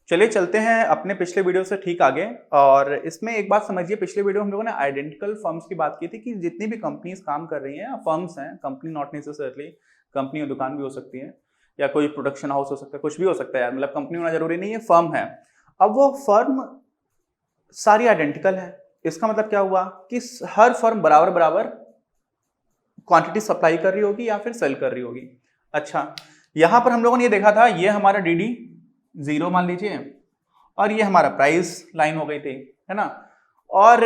चलिए चलते हैं अपने पिछले वीडियो से ठीक आगे। और इसमें एक बात समझिए, पिछले वीडियो हम लोगों ने आइडेंटिकल फर्म्स की बात की थी कि जितनी भी कंपनीज काम कर रही हैं, फर्म्स हैं, कंपनी नॉट नेसेसरली कंपनी और दुकान भी हो सकती है, या कोई प्रोडक्शन हाउस हो सकता है, कुछ भी हो सकता है यार, मतलब कंपनी होना जरूरी नहीं है, फर्म है। अब वो फर्म सारी आइडेंटिकल है, इसका मतलब क्या हुआ कि हर फर्म बराबर बराबर क्वांटिटी सप्लाई कर रही होगी या फिर सेल कर रही होगी। अच्छा, यहां पर हम लोगों ने ये देखा था, ये हमारा डीडी 0 मान लीजिए, और ये हमारा प्राइस लाइन हो गई थी, है ना। और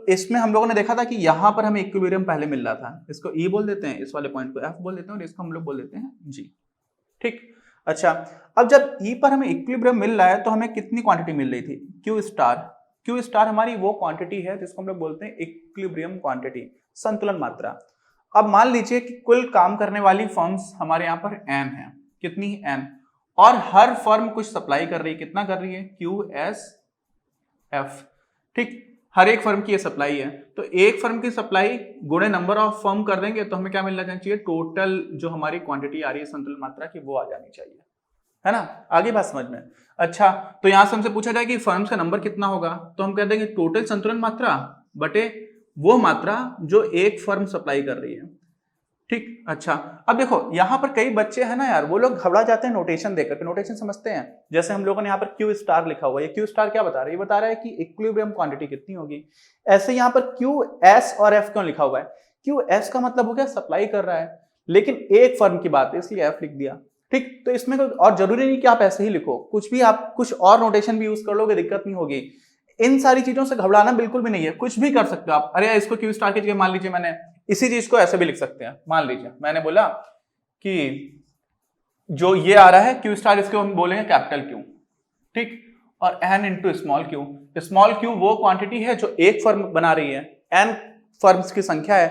इसमें हम लोगों ने देखा था कि यहां पर हमें इक्विलिब्रियम पहले मिल रहा था, इसको ई बोल देते हैं, इस वाले पॉइंट को एफ बोल देते हैं, और इसको हम लोग बोल देते हैं जी। ठीक। अच्छा, अब जब ई पर हमें इक्विलिब्रियम मिल रहा है तो हमें कितनी क्वांटिटी मिल रही थी, क्यू स्टार। क्यू स्टार हमारी वो क्वांटिटी है जिसको हम लोग बोलते हैं इक्विलिब्रियम क्वांटिटी, संतुलन मात्रा। अब मान लीजिए कि कुल काम करने वाली फर्म्स हमारे यहाँ पर एन है, कितनी एन, और हर फर्म कुछ सप्लाई कर रही है, कितना कर रही है, क्यू एस एफ। ठीक, हर एक फर्म की ये सप्लाई है, तो एक फर्म की सप्लाई गुणे नंबर ऑफ फर्म कर देंगे तो हमें क्या मिलना चाहिए, टोटल जो हमारी क्वांटिटी आ रही है संतुलन मात्रा की वो आ जानी चाहिए, है ना। आगे बात समझ में। अच्छा, तो यहां से हमसे पूछा जाए कि फर्म्स का नंबर कितना होगा, तो हम कह देंगे टोटल संतुलन मात्रा बटे वो मात्रा जो एक फर्म सप्लाई कर रही है। ठीक। अच्छा, अब देखो यहां पर कई बच्चे हैं ना यार, वो लोग घबरा जाते हैं नोटेशन देखकर के, नोटेशन समझते हैं। जैसे हम लोगों ने यहाँ पर क्यू स्टार लिखा हुआ है, ये क्यू स्टार क्या बता रहा है, ये बता रहा है कि इक्विलिब्रियम क्वांटिटी कितनी होगी। ऐसे यहाँ पर क्यू एस और एफ क्यों लिखा हुआ है, क्यू एस का मतलब हो गया सप्लाई कर रहा है, लेकिन एक फर्म की बात है इसलिए एफ लिख दिया। ठीक, तो इसमें और जरूरी नहीं कि आप ऐसे ही लिखो, कुछ भी आप कुछ और नोटेशन भी यूज कर लोगे, दिक्कत नहीं होगी। इन सारी चीजों से घबराना बिल्कुल भी नहीं है, कुछ भी कर सकते हो आप। अरे इसको क्यू स्टार की जगह मान लीजिए मैंने इसी चीज को ऐसे भी लिख सकते हैं, मान लीजिए मैंने बोला कि जो ये आ रहा है क्यू स्टार, इसको हम बोलेंगे कैपिटल क्यू। ठीक, और N into small Q. Small Q वो क्वांटिटी है जो एक फर्म बना रही है, एन फर्म्स की संख्या है,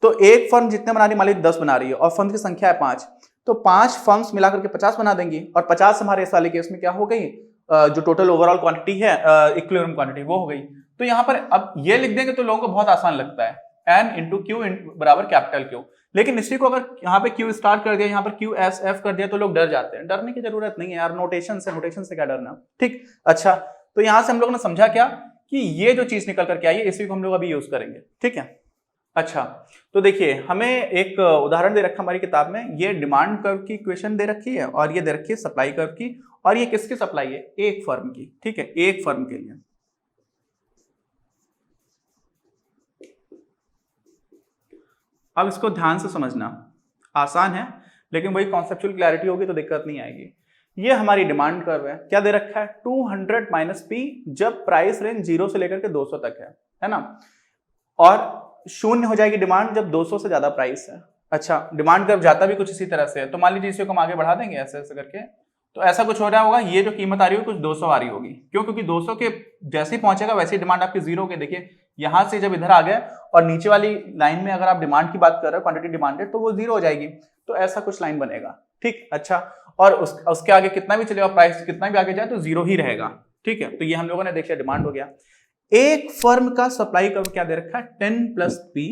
तो एक फर्म जितने बना रही है, मान लीजिए 10 बना रही है और फर्म की संख्या है 5, तो 5 फर्म्स मिलाकर के 50 बना देंगी, और 50 हमारे इस वाले केस में क्या हो गई, जो टोटल ओवरऑल क्वांटिटी है इक्विलिब्रियम क्वांटिटी वो हो गई। तो यहां पर अब ये लिख देंगे तो लोगों को बहुत आसान लगता है, एन इंटू क्यू बराबर कैपिटल क्यू। लेकिन इसी को अगर यहाँ पे क्यू स्टार कर दिया, यहाँ पर क्यू एस एफ कर दिया, तो लोग डर जाते हैं। डरने की जरूरत नहीं है यार, नोटेशन से क्या डरना। ठीक। अच्छा, तो यहां से हम लोगों ने समझा क्या कि ये जो चीज निकल करके आई है इसी को हम लोग अभी यूज करेंगे। ठीक है। अच्छा, तो देखिए हमें एक उदाहरण दे रखा हमारी किताब में, ये डिमांड कर्व की इक्वेशन दे रखी है और ये दे रखी है सप्लाई कर्व की, और ये किसकी सप्लाई है, एक फर्म की। ठीक है, एक फर्म के लिए। अब इसको ध्यान से समझना, आसान है लेकिन वही कॉन्सेप्चुअल क्लैरिटी होगी तो दिक्कत नहीं आएगी। ये हमारी डिमांड कर्व है, क्या दे रखा है, 200 माइनस पी, जब प्राइस रेंज 0 से लेकर के 200 तक है ना, और शून्य हो जाएगी डिमांड जब 200 से ज्यादा प्राइस है। अच्छा, डिमांड कर्व जाता भी कुछ इसी तरह से है, तो मान लीजिए इसे हम आगे बढ़ा देंगे ऐसे ऐसे करके, तो ऐसा कुछ हो रहा होगा, ये जो कीमत आ रही होगी कुछ 200 आ रही होगी। क्यों, क्योंकि 200 के जैसे ही पहुंचेगा वैसे ही डिमांड आपकी 0 के, देखिए यहां से जब इधर आ गया और नीचे वाली लाइन में अगर आप डिमांड की बात कर रहे हो, क्वांटिटी डिमांडेड, तो वो 0 हो जाएगी, तो ऐसा कुछ लाइन बनेगा। ठीक। अच्छा, और उसके आगे कितना भी चलेगा, प्राइस कितना भी आगे जाए तो 0 ही रहेगा। ठीक है, तो ये हम लोगों ने देखिए डिमांड हो गया। एक फर्म का सप्लाई कर्व क्या दे रखा है, 10 प्लस पी,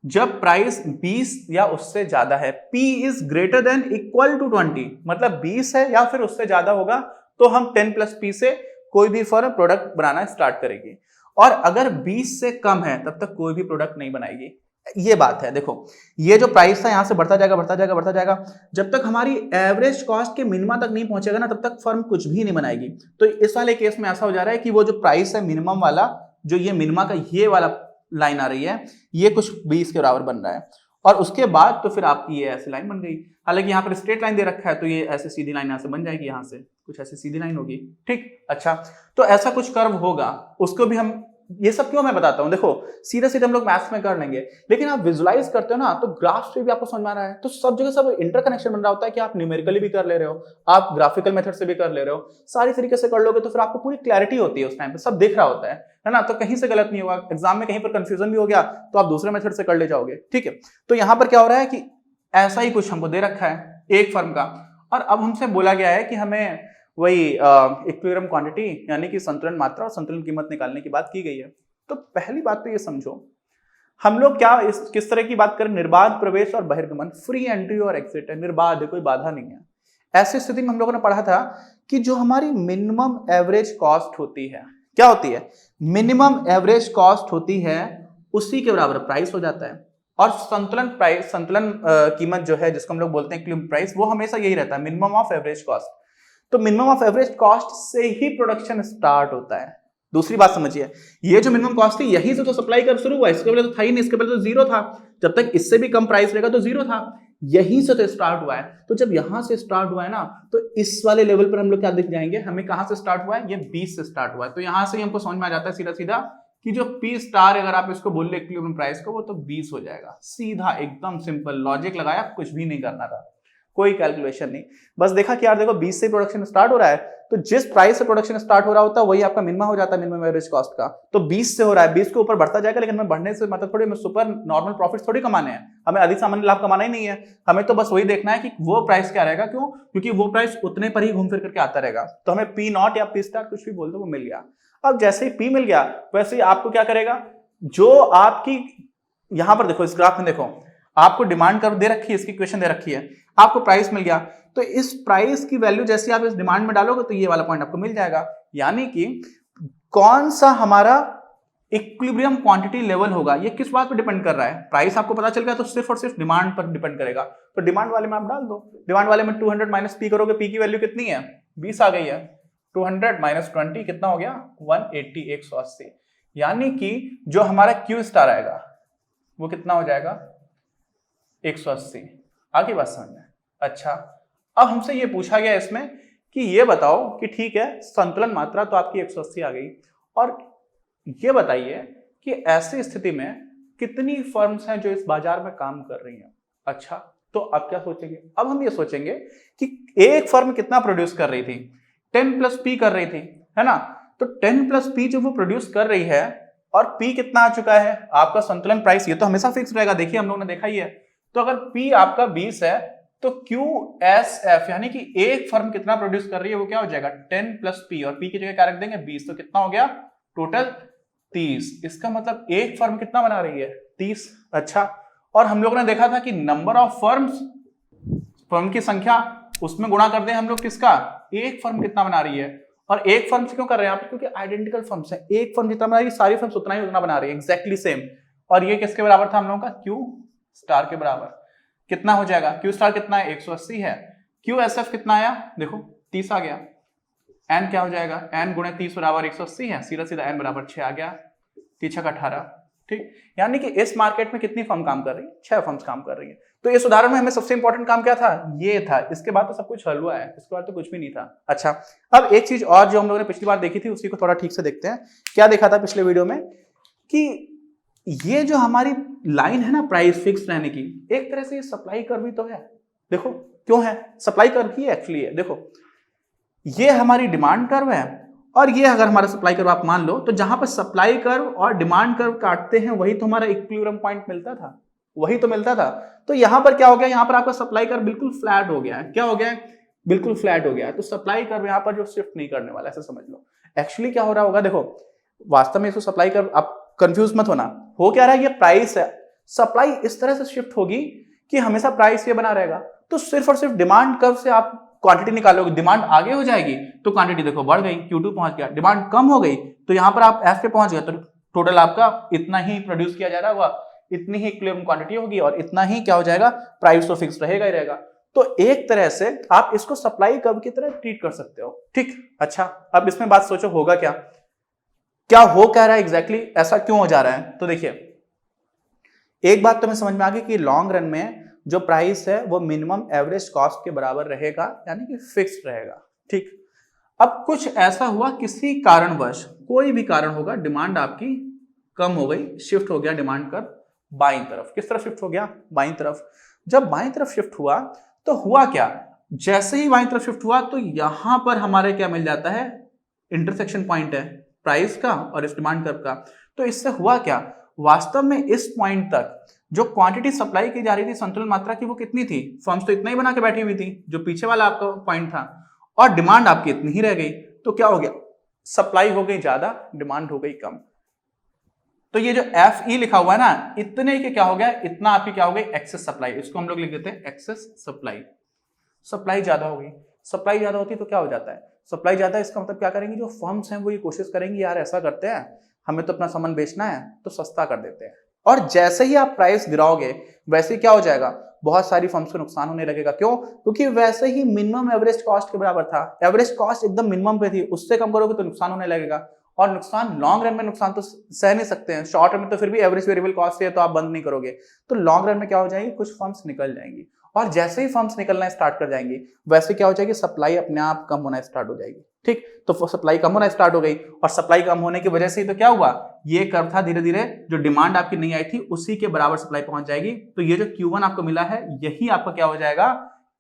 जब प्राइस 20 या उससे ज्यादा है, P is greater than equal to 20, मतलब 20 है या फिर उससे ज्यादा होगा तो हम 10 प्लस P से कोई भी फर्म प्रोडक्ट बनाना स्टार्ट करेगी, और अगर 20 से कम है तब तक कोई भी प्रोडक्ट नहीं बनाएगी। ये बात है, देखो ये जो प्राइस था यहां से बढ़ता जाएगा बढ़ता जाएगा बढ़ता जाएगा, जब तक हमारी एवरेज कॉस्ट के मिनिमा तक नहीं पहुंचेगा ना तब तक फर्म कुछ भी नहीं बनाएगी। तो इस वाले केस में ऐसा हो जा रहा है कि वो जो प्राइस है मिनिमम वाला, जो ये मिनिमा का ये वाला लाइन आ रही है, ये कुछ 20 के बराबर बन रहा है, और उसके बाद तो फिर आपकी ये ऐसी लाइन बन गई। हालांकि यहाँ पर स्ट्रेट लाइन दे रखा है तो ये ऐसे सीधी लाइन यहाँ से बन जाएगी, यहाँ से कुछ ऐसी सीधी लाइन होगी। ठीक। अच्छा, तो ऐसा कुछ कर्व होगा, उसको भी हम, ये सब क्यों मैं बताता हूं, देखो सीधे सीधे हम लोग मैथ्स में कर लेंगे, लेकिन आप विजुलाइज करते हो ना तो ग्राफ से भी आपको समझ में आ रहा है, तो सब जगह सब इंटरकनेक्शन बन रहा होता है कि आप न्यूमेरिकली भी कर ले रहे हो, आप ग्राफिकल मेथड से भी कर ले रहे हो, सारी तरीके से कर लोगे तो फिर आपको पूरी क्लैरिटी होती है, उस टाइम पे सब दिख रहा होता है ना, तो कहीं से गलत नहीं होगा। एग्जाम में कहीं पर कंफ्यूजन भी हो गया तो आप दूसरे मेथड से कर ले जाओगे। ठीक है, तो यहां पर क्या हो रहा है कि ऐसा ही कुछ हमको दे रखा है एक फर्म का, और अब हमसे बोला गया है कि हमें वही इक्विलिब्रियम क्वांटिटी यानी कि संतुलन मात्रा और संतुलन कीमत निकालने की बात की गई है। तो पहली बात तो ये समझो, हम लोग क्या किस तरह की बात करें, निर्बाध प्रवेश और बहिर्गमन, फ्री एंट्री और एग्जिट है, निर्बाध है, कोई बाधा नहीं है। ऐसी स्थिति में हम लोगों ने पढ़ा था कि जो हमारी मिनिमम एवरेज कॉस्ट होती है, क्या होती है, मिनिमम एवरेज कॉस्ट होती है, उसी के बराबर प्राइस हो जाता है। और संतुलन प्राइस, संतुलन कीमत जो है जिसको हम लोग बोलते हैं इक्विलिब्रियम प्राइस, वो हमेशा यही रहता है, मिनिमम ऑफ एवरेज कॉस्ट। तो मिनिमम ऑफ एवरेज कॉस्ट से ही प्रोडक्शन स्टार्ट होता है। दूसरी बात समझिए, ये जो मिनिमम कॉस्ट थी यही से तो सप्लाई कर शुरू हुआ, इसके पहले तो था ही नहीं, इसके पहले तो जीरो था, जब तक इससे भी कम प्राइस रहेगा तो जीरो था, यहीं से तो स्टार्ट हुआ है। तो जब यहां से स्टार्ट हुआ है ना, तो इस वाले लेवल पर हम लोग क्या दिख जाएंगे, हमें कहां से स्टार्ट हुआ है, ये 20 से स्टार्ट हुआ है। तो यहां से ही हमको समझ में आ जाता है सीधा सीधा कि जो पी स्टार अगर आप इसको बोल ले इक्विलिब्रियम प्राइस को, वो तो 20 हो जाएगा। सीधा एकदम सिंपल लॉजिक लगाया, कुछ भी नहीं करना था, कोई कैलकुलेशन नहीं, बस देखा कि यार देखो 20 से प्रोडक्शन स्टार्ट हो रहा है, तो जिस प्राइस से प्रोडक्शन स्टार्ट हो रहा होता है वही आपका मिनिमम हो जाता है, मिनिमम एवरेज कॉस्ट का। तो 20 से हो रहा है, 20 के ऊपर बढ़ता जाएगा, लेकिन हमें बढ़ने से मतलब थोड़ी हमें सुपर नॉर्मल प्रॉफिट थोड़ी कमाने हैं, हमें अधिक सामान्य लाभ कमाना ही नहीं है, हमें तो बस वही देखना है कि वो प्राइस क्या रहेगा। क्यों? क्योंकि वो प्राइस उतने पर ही घूम फिर करके आता रहेगा। तो हमें पी नॉट या पी स्टार कुछ भी बोल दो, वो मिल गया। अब जैसे ही पी मिल गया, वैसे ही आपको क्या करेगा, जो आपकी यहां पर देखो, इस ग्राफ में देखो, आपको डिमांड कर्व दे रखी है, इसकी इक्वेशन दे रखी है, आपको प्राइस मिल गया, तो इस प्राइस की वैल्यू जैसे आप इस डिमांड में डालोगे तो ये वाला पॉइंट आपको मिल जाएगा। यानी कि कौन सा हमारा इक्विलिब्रियम क्वांटिटी लेवल होगा, ये किस बात पर डिपेंड कर रहा है, प्राइस आपको पता चल गया तो सिर्फ और सिर्फ डिमांड पर डिपेंड करेगा। तो डिमांड वाले में आप डाल दो, डिमांड वाले में 200 माइनस पी करोगे, पी की वैल्यू कितनी है, 20 आ गई है, 200 माइनस 20 कितना हो गया, 180, 180। यानी कि जो हमारा क्यू स्टार आएगा वो कितना हो जाएगा, 180। आगे बात समझ में? अच्छा, अब हमसे ये पूछा गया इसमें कि ये बताओ कि ठीक है, संतुलन मात्रा तो आपकी 180 आ गई, और ये बताइए कि ऐसी स्थिति में कितनी फर्म्स हैं जो इस बाजार में काम कर रही हैं। अच्छा, तो अब क्या सोचेंगे, अब हम ये सोचेंगे कि एक फर्म कितना प्रोड्यूस कर रही थी, 10 प्लस पी कर रही थी, है ना। तो 10 प्लस पी जो वो प्रोड्यूस कर रही है, और पी कितना आ चुका है आपका संतुलन प्राइस, ये तो हमेशा फिक्स रहेगा, देखिए हम लोगों ने देखा ही है। तो अगर पी आपका 20 है, तो क्यू एस एफ यानी कि एक फर्म कितना प्रोड्यूस कर रही है, वो क्या हो जाएगा, 10 प्लस पी, और पी की जगह क्या रख देंगे, 20, तो कितना हो गया टोटल 30। इसका मतलब एक फर्म कितना बना रही है, 30। अच्छा, और हम लोगों ने देखा था कि नंबर ऑफ फर्म्स, फर्म की संख्या, उसमें गुणा कर दें हम लोग किसका, एक फर्म कितना बना रही है। और एक फर्म से क्यों कर रहे हैं आप, क्योंकि आइडेंटिकल फर्म्स है, एक फर्म जितना बना रही है सारी फर्म्स उतना ही उतना बना रही है, एग्जैक्टली सेम। और ये किसके बराबर था हम लोगों का, क्यू स्टार के बराबर। कितना हो जाएगा, क्यू स्टार कितना है, 180 है, क्यू एस एफ कितना आया, देखो 30 आ गया, एन क्या हो जाएगा, एन गुणे 30 बराबर 180 है, सीधा सीधा एन बराबर 6 आ गया, 3 6 18। ठीक, यानी कि इस मार्केट में कितनी फर्म काम कर रही है, 6 फर्म्स काम कर रही है। तो इस उदाहरण में हमें सबसे इंपॉर्टेंट काम क्या था, ये था, इसके बाद तो सब कुछ हल हुआ है, इसके बाद तो कुछ भी नहीं था। अच्छा, अब एक चीज और जो हम लोगों ने पिछली बार देखी थी, उसी को थोड़ा ठीक से देखते हैं। क्या देखा था पिछले वीडियो में, कि ये जो हमारी लाइन है ना प्राइस फिक्स रहने की, एक तरह से ये सप्लाई कर्व भी तो है। देखो क्यों है, सप्लाई कर्व ही एक्चुअली है। देखो ये हमारी डिमांड कर्व है, और ये अगर हमारा सप्लाई कर्व आप मान लो, तो जहां पर सप्लाई कर्व और डिमांड कर्व काटते हैं वही तो हमारा इक्विलिब्रियम पॉइंट मिलता था, वही तो मिलता था। तो यहां पर क्या हो गया, यहां पर आपका सप्लाई कर्व बिल्कुल फ्लैट हो गया है। क्या हो गया है, बिल्कुल फ्लैट हो गया है। तो सप्लाई कर्व यहां पर जो शिफ्ट नहीं करने वाला, ऐसा समझ लो। एक्चुअली क्या हो रहा होगा, देखो वास्तव में इसको सप्लाई कर्व, आप कंफ्यूज मत होना, हो क्या रहा है, ये प्राइस है, सप्लाई इस तरह से शिफ्ट होगी कि हमेशा प्राइस ये बना रहेगा। तो सिर्फ और सिर्फ डिमांड कर्व से आप क्वांटिटी निकालोगे, डिमांड आगे हो जाएगी तो क्वांटिटी देखो बढ़ गई, Q2 पहुंच गया, डिमांड कम हो गई तो यहां पर आप F पे पहुंच गए, तो टोटल आपका इतना ही प्रोड्यूस किया जा रहा होगा, इतनी ही इक्विलिब्रियम क्वांटिटी होगी, और इतना ही क्या हो जाएगा, प्राइस तो फिक्स रहेगा ही रहेगा। तो एक तरह से आप इसको सप्लाई कर्व की तरह ट्रीट कर सकते हो। ठीक, अच्छा, अब इसमें बात सोचो होगा क्या, क्या हो कह रहा है एग्जैक्टली, ऐसा क्यों हो जा रहा है। तो देखिए एक बात तो हमें समझ में आ गई कि लॉन्ग रन में जो प्राइस है वो मिनिमम एवरेज कॉस्ट के बराबर रहेगा, यानी कि फिक्स्ड रहेगा। ठीक, अब कुछ ऐसा हुआ, किसी कारणवश, कोई भी कारण होगा, डिमांड आपकी कम हो गई, शिफ्ट हो गया डिमांड कर बाईं तरफ। किस तरफ शिफ्ट हो गया, बाईं तरफ। जब बाईं तरफ शिफ्ट हुआ तो हुआ क्या, जैसे ही बाईं तरफ शिफ्ट हुआ तो यहां पर हमारे क्या मिल जाता है, इंटरसेक्शन पॉइंट है प्राइस का और इस डिमांड कर्व का। तो इससे हुआ क्या, वास्तव में इस पॉइंट तक जो क्वांटिटी सप्लाई की जा रही थी संतुलन मात्रा की, वो कितनी थी, फर्म्स तो इतना ही बना के बैठी हुई थी, जो पीछे वाला आपका पॉइंट था, और डिमांड आपकी इतनी ही रह गई। तो क्या हो गया, सप्लाई हो गई ज्यादा, डिमांड हो गई कम। तो ये जो एफ ई लिखा हुआ है ना, इतने के क्या हो गया, इतना आपकी क्या हो गई, एक्सेस सप्लाई। इसको हम लोग लिख देते हैं एक्सेस सप्लाई। सप्लाई ज्यादा हो गई, सप्लाई ज्यादा होती है तो क्या हो जाता है, सप्लाई ज्यादा है इसका मतलब क्या करेंगे, जो फर्म्स हैं वो ये कोशिश करेंगे यार ऐसा करते हैं, हमें तो अपना सामान बेचना है तो सस्ता कर देते हैं। और जैसे ही आप प्राइस गिराओगे वैसे क्या हो जाएगा, बहुत सारी फर्म्स को नुकसान होने लगेगा। क्यों? क्योंकि वैसे ही मिनिमम एवरेज कॉस्ट के बराबर था, एवरेज कॉस्ट एकदम मिनिमम पे थी, उससे कम करोगे तो नुकसान होने लगेगा। और नुकसान लॉन्ग रन में नुकसान तो सह नहीं सकते हैं, शॉर्ट रन में तो फिर भी एवरेज वेरिएबल कॉस्ट है तो आप बंद नहीं करोगे, तो लॉन्ग रन में क्या हो जाएगी, कुछ फर्म्स निकल जाएंगी। और जैसे ही फर्म्स निकलना स्टार्ट कर जाएंगी वैसे क्या हो जाएगी, सप्लाई अपने आप कम होना स्टार्ट हो जाएगी। ठीक, तो सप्लाई कम होना स्टार्ट हो गई, और सप्लाई कम होने की वजह से ही तो क्या हुआ, ये कर्व था, धीरे धीरे जो डिमांड आपकी नहीं आई थी उसी के बराबर सप्लाई पहुंच जाएगी। तो ये जो Q1 आपको मिला है यही आपका क्या हो जाएगा,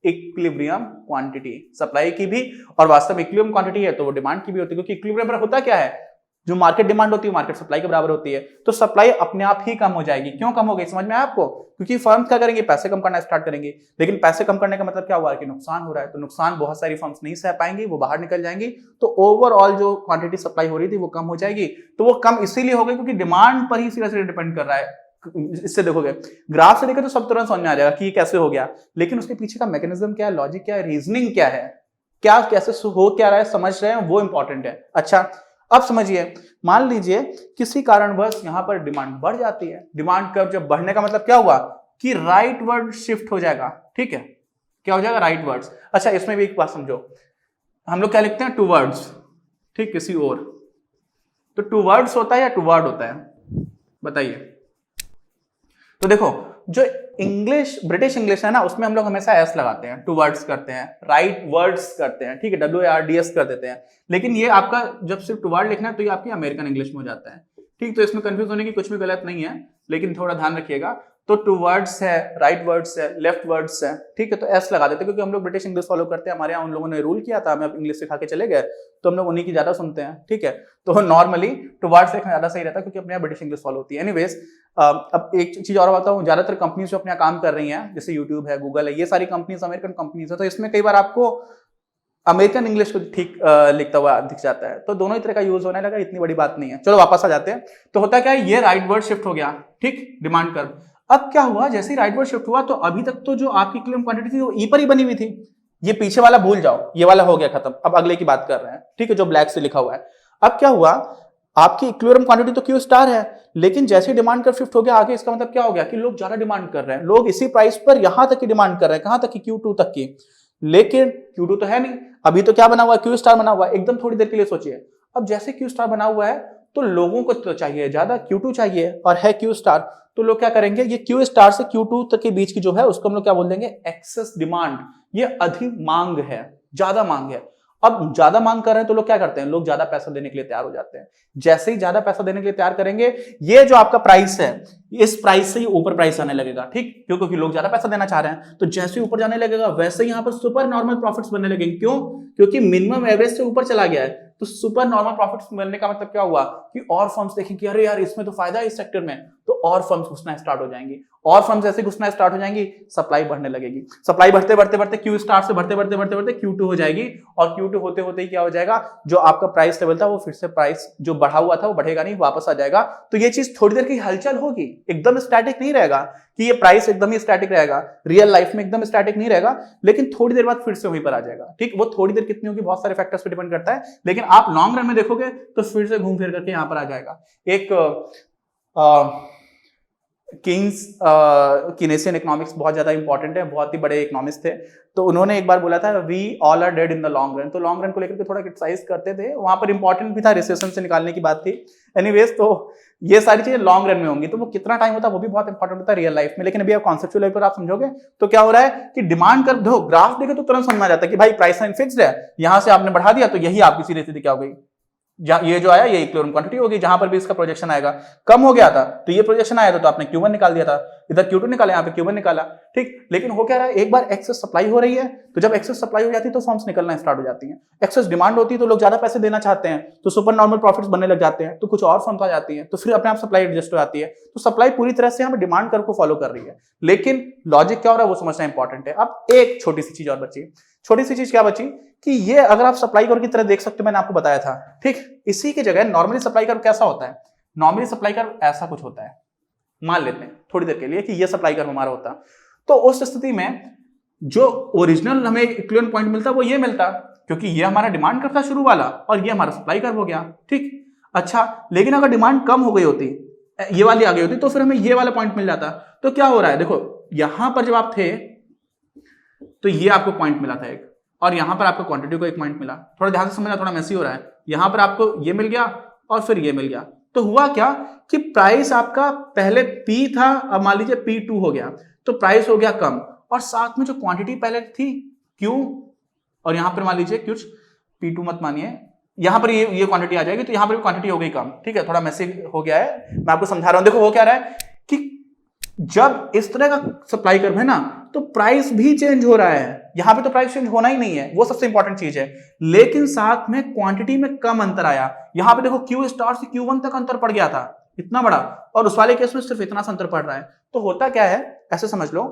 इक्विलिब्रियम क्वांटिटी सप्लाई की भी, और वास्तव में इक्विलिब्रियम क्वांटिटी है तो वो डिमांड की भी होती है, क्योंकि इक्विलिब्रियम पर होता क्या है, जो मार्केट डिमांड होती है मार्केट सप्लाई के बराबर होती है, तो सप्लाई अपने आप ही कम हो जाएगी। क्यों कम हो गई, समझ में आया आपको? क्योंकि फर्म क्या करेंगे, पैसे कम करना स्टार्ट करेंगे, लेकिन पैसे कम करने का मतलब क्या हुआ कि नुकसान हो रहा है, तो नुकसान बहुत सारी फर्म्स नहीं सह पाएंगी, वो बाहर निकल जाएंगी, तो ओवरऑल जो क्वांटिटी सप्लाई हो रही थी वो कम हो जाएगी। तो वो कम इसीलिए हो गई क्योंकि डिमांड पर ही सीधा सीधा डिपेंड कर रहा है। इससे देखोगे ग्राफ से देखे तो सब तुरंत समझ में आ जाएगा कि ये कैसे हो गया, लेकिन उसके पीछे का मैकेनिज्म क्या है, लॉजिक क्या है, रीजनिंग क्या है, क्या कैसे हो क्या रहा है, समझ रहे हैं, वो इंपॉर्टेंट है। अच्छा अब समझिए, मान लीजिए किसी कारणवश यहां पर डिमांड बढ़ जाती है, डिमांड कर्व जब बढ़ने का मतलब क्या हुआ कि राइट वर्ड शिफ्ट हो जाएगा। ठीक है, क्या हो जाएगा, राइट वर्ड्स। अच्छा इसमें भी एक बात समझो, हम लोग क्या लिखते हैं, टूवर्ड्स, ठीक, किसी और, तो टूवर्ड्स होता है या टूवर्ड होता है, बताइए। तो देखो जो इंग्लिश, ब्रिटिश इंग्लिश है ना, उसमें हम लोग हमेशा एस लगाते हैं, टूवर्ड्स करते हैं, राइट वर्ड्स करते हैं, ठीक है, WARDS कर देते हैं। लेकिन ये आपका जब सिर्फ टूवर्ड लिखना है तो ये आपकी अमेरिकन इंग्लिश में हो जाता है। ठीक, तो इसमें कंफ्यूज होने की कुछ भी गलत नहीं है, लेकिन थोड़ा ध्यान रखिएगा। तो टूवर्ड्स है, राइट वर्ड्स है, लेफ्ट वर्ड्स है, ठीक है, तो एस लगा देते हैं क्योंकि हम लोग ब्रिटिश इंग्लिश फॉलो करते हैं, हमारे यहाँ उन लोगों ने रूल किया था, हमें इंग्लिश सिखा के चले गए, तो हम लोग उन्हीं की ज्यादा सुनते हैं। ठीक है, तो नॉर्मली टूवर्ड्स लिखना ज्यादा सही रहता है क्योंकि अपने यहाँ ब्रिटिश इंग्लिश फॉलो होती है। एनीवेज अब एक चीज और बताऊं, ज्यादातर कंपनीज जो अपने यहाँ काम कर रही हैं, जैसे यूट्यूब है, गूगल है, ये सारी कंपनीज अमेरिकन कंपनीज है, तो इसमें कई बार आपको अमेरिकन इंग्लिश को ठीक लिखता हुआ दिख जाता है, तो दोनों ही तरह का यूज होने लगा, इतनी बड़ी बात नहीं है। चलो वापस आ जाते हैं, तो होता क्या है, ये राइट वर्ड शिफ्ट हो गया, ठीक, डिमांड कर्व। अब क्या हुआ, जैसे ही राइट वर्ड शिफ्ट हुआ तो अभी तक तो जो आपकी क्लेम क्वांटिटी थी वो ई पर ही बनी हुई थी, ये पीछे वाला भूल जाओ, ये वाला हो गया खत्म, अब अगले की बात कर रहे हैं, ठीक है, जो ब्लैक से लिखा हुआ है। अब क्या हुआ, आपकी इक्विलिब्रियम क्वांटिटी तो क्यू स्टार है, लेकिन जैसे डिमांड कर्व शिफ्ट हो गया आगे, इसका मतलब क्या हो गया कि लोग ज्यादा डिमांड कर रहे हैं, लोग इसी प्राइस पर यहां तक की डिमांड कर रहे हैं, कहां तक की, Q2 तक की। लेकिन Q2 तो है नहीं, अभी तो क्या बना हुआ है, क्यू स्टार बना हुआ है। एकदम थोड़ी देर के लिए सोचिए, अब जैसे क्यू स्टार बना हुआ है तो लोगों को तो चाहिए ज्यादा, Q2 चाहिए और है क्यू स्टार, तो लोग क्या करेंगे, ये क्यू स्टार से Q2 तक के बीच की जो है उसको हम लोग क्या बोल देंगे, एक्सेस डिमांड। ये अधिक मांग है, ज्यादा मांग है। अब ज्यादा मांग कर रहे हैं तो लोग क्या करते हैं, लोग ज्यादा पैसा देने के लिए तैयार हो जाते हैं। जैसे ही ज्यादा पैसा देने के लिए तैयार करेंगे, ये जो आपका प्राइस है, इस प्राइस से ही ऊपर प्राइस आने लगेगा, ठीक, क्योंकि लोग ज्यादा पैसा देना चाह रहे हैं, तो जैसे ही ऊपर जाने लगेगा वैसे ही यहां पर सुपर नॉर्मल प्रॉफिट्स बनने लगेंगे। क्यों? क्योंकि मिनिमम एवरेज से ऊपर चला गया है, तो सुपर नॉर्मल प्रॉफिट्स बनने का मतलब क्या हुआ कि और फर्म्स देखेंगे अरे यार इसमें तो फायदा है इस सेक्टर में, तो और फर्म्स घुसना स्टार्ट हो जाएंगी, और फर्म्स जैसे घुसना स्टार्ट हो जाएंगी, सप्लाई बढ़ने लगेगी, सप्लाई बढ़ते बढ़ते बढ़ते क्यू स्टार से बढ़ते बढ़ते बढ़ते बढ़ते Q2 हो जाएगी, और Q2 होते होते ही क्या हो जाएगा, जो आपका प्राइस लेवल था वो फिर से प्राइस जो बढ़ा हुआ था वो बढ़ेगा नहीं, वापस आ जाएगा। तो ये चीज थोड़ी देर की हलचल होगी, एकदम स्टैटिक नहीं रहेगा कि ये प्राइस एकदम ही स्टैटिक रहेगा, रियल लाइफ में एकदम स्टैटिक नहीं रहेगा, लेकिन थोड़ी देर बाद फिर से वहीं पर आ जाएगा। ठीक, वो थोड़ी देर कितनी होगी बहुत सारे फैक्टर्स पे डिपेंड करता है, लेकिन आप लॉन्ग रन में देखोगे तो फिर से घूम फिर करके यहां पर आ जाएगा। एक कीनेसियन इकोनॉमिक्स बहुत ज्यादा इंपॉर्टेंट है, बहुत ही बड़े इकोनॉमिस्ट थे, तो उन्होंने एक बार बोला था we all are dead in the long run, तो लॉन्ग रन को लेकर के थोड़ा क्रिटिसाइज करते थे, वहां पर इंपॉर्टेंट भी था, रिसेशन से निकालने की बात थी। एनीवेज, तो ये सारी चीजें लॉन्ग रन में होंगी, तो वो कितना टाइम होता है वो भी बहुत इंपॉर्टेंट होता है रियल लाइफ में, लेकिन अभी आप कॉन्सेप्चुअल लेवल पर आप समझोगे तो क्या हो रहा है कि डिमांड कर दो, ग्राफ देखे तो तुरंत समझ में आ जाता है कि भाई प्राइस लाइन फिक्स्ड है, यहां से आपने बढ़ा दिया तो यही आपकी सीधी सीधी क्या हो गई, ये जो आया ये इक्विलिब्रियम क्वांटिटी होगी, जहां पर भी इसका प्रोजेक्शन आएगा, कम हो गया था तो ये प्रोजेक्शन आया था तो आपने Q1 निकाल दिया था, इधर Q2 निकाला, यहाँ पे Q1 निकाला। ठीक, लेकिन हो क्या रहा है, एक बार एक्सेस सप्लाई हो रही है, तो जब एक्सेस सप्लाई हो जाती है तो फॉर्म्स निकलना स्टार्ट हो जाती हैं, एक्सेस डिमांड होती है तो लोग ज्यादा पैसे देना चाहते हैं, तो सुपर नॉर्मल प्रॉफिट्स बनने लग जाते हैं, तो कुछ और फॉर्म्स आ जाती हैं, तो फिर अपने आप सप्लाई एडजस्ट हो जाती है, तो सप्लाई पूरी तरह से हमें डिमांड कर्व को फॉलो कर रही है, लेकिन लॉजिक क्या हो रहा है वो समझना इंपॉर्टेंट है। अब एक छोटी सी चीज और बची, छोटी सी चीज क्या बची कि ये अगर आप सप्लाई कर्व की तरह देख सकते हो, मैंने आपको बताया था, ठीक, इसी की जगह नॉर्मली सप्लाई कर्व कैसा होता है, नॉर्मली सप्लाई कर्व ऐसा कुछ होता है, मान लेते हैं थोड़ी देर के लिए कि ये सप्लाई कर्व हमारा होता, तो उस स्थिति में जो ओरिजिनल हमें इक्विवेलेंट पॉइंट मिलता वो ये मिलता, क्योंकि ये हमारा डिमांड कर्व था शुरू वाला और ये हमारा सप्लाई कर्व हो गया, ठीक। अच्छा, लेकिन अगर डिमांड कम हो गई होती, ये वाली आ गई होती, तो फिर हमें ये वाला पॉइंट मिल जाता। तो क्या हो रहा है, देखो यहां पर जब आप थे तो ये आपको पॉइंट मिला था एक, और यहां पर आपको क्वांटिटी को एक पॉइंट मिला। थोड़ा ध्यान से समझना, थोड़ा मैसी हो रहा है। यहां पर आपको ये मिल गया और फिर ये मिल गया, तो हुआ क्या कि प्राइस आपका पहले P था, अब मान लीजिए P2 हो गया, तो प्राइस हो गया कम, और साथ में जो क्वांटिटी पहले थी Q, और यहां पर मान लीजिए कुछ P2 मत मानिए, यहां पर ये क्वांटिटी आ जाएगी, तो यहां पर भी क्वांटिटी हो गई कम, ठीक है। थोड़ा मैसी हो गया है, मैं आपको समझा रहा हूं। देखो हो क्या रहा है कि जब इस तरह का सप्लाई कर्व है ना, तो प्राइस भी चेंज हो रहा है। यहां पे तो प्राइस चेंज होना ही नहीं है, वो सबसे इंपॉर्टेंट चीज है, लेकिन साथ में क्वांटिटी में कम अंतर आया। यहां पे देखो Q स्टार से Q1 तक अंतर पड़ गया था, इतना बड़ा, और उस वाले केस में सिर्फ इतना सा अंतर पड़ रहा है। तो होता क्या है, ऐसे समझ लो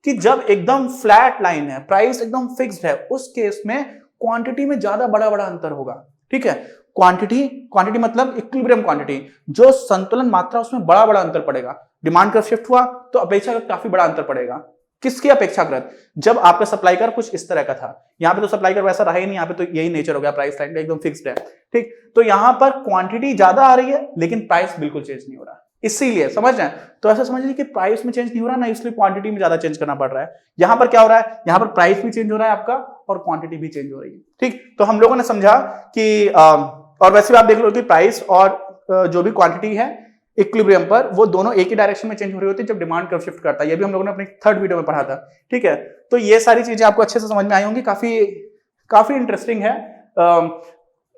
कि जब एकदम फ्लैट लाइन है, प्राइस एकदम फिक्स्ड है, उस केस में क्वांटिटी में ज्यादा बड़ा बड़ा अंतर होगा, ठीक है। क्वांटिटी मतलब इक्विलिब्रियम क्वांटिटी, जो संतुलन मात्रा, उसमें बड़ा बड़ा अंतर पड़ेगा। डिमांड कर्व शिफ्ट हुआ तो अपेक्षाकृत काफी बड़ा अंतर पड़ेगा। किसकी अपेक्षाकृत, जब आपका सप्लाई कर्व कुछ इस तरह का था, यहां पे तो सप्लाई कर्व वैसा रहा ही नहीं, यहां पे तो यही नेचर हो गया, प्राइस लाइन एकदम फिक्स्ड है, ठीक। तो यहां पर क्वांटिटी ज्यादा आ रही है लेकिन प्राइस बिल्कुल चेंज नहीं हो रहा, इसीलिए समझ रहे हैं। तो ऐसा समझ लीजिए कि प्राइस में चेंज नहीं हो रहा ना, इसलिए क्वांटिटी में ज्यादा चेंज करना पड़ रहा है। यहां पर क्या हो रहा है, यहां पर प्राइस भी चेंज हो रहा है आपका और क्वांटिटी भी चेंज हो रही है, ठीक। तो हम लोगों ने समझा कि और वैसे भी आप देख लो कि प्राइस और जो भी क्वांटिटी है इक्विलिब्रियम पर, वो दोनों एक ही डायरेक्शन में चेंज हो रही होती है जब डिमांड कर्व शिफ्ट करता है। ये भी हम लोगों ने अपनी थर्ड वीडियो में पढ़ा था, ठीक है। तो ये सारी चीजें आपको अच्छे से समझ में आई होंगी, काफी इंटरेस्टिंग है।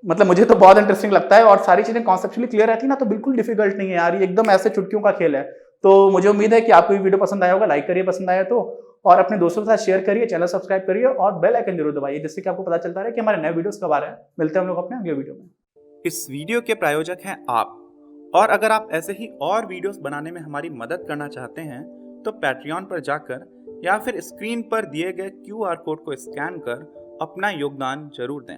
मतलब मुझे तो बहुत इंटरेस्टिंग लगता है, और सारी चीजें कॉन्सेप्चुअली क्लियर रहती है ना, तो बिल्कुल डिफिकल्ट नहीं है यार, ये एकदम ऐसे चुटकियों का खेल है। तो मुझे उम्मीद है कि आपको ये वीडियो पसंद आया होगा, लाइक करिए पसंद आया तो, और अपने दोस्तों के साथ शेयर करिए, चैनल सब्सक्राइब करिए और बेल आइकन जरूर दबाइए, जिससे कि आपको पता चलता रहे कि हमारे नए वीडियोस कब आ रहे हैं। मिलते हैं हम लोग अपने अगले वीडियो में। इस वीडियो के प्रायोजक हैं आप, और अगर आप ऐसे ही और वीडियोस बनाने में हमारी मदद करना चाहते हैं तो पैट्रियन पर जाकर या फिर स्क्रीन पर दिए गए QR कोड को स्कैन कर अपना योगदान जरूर दें।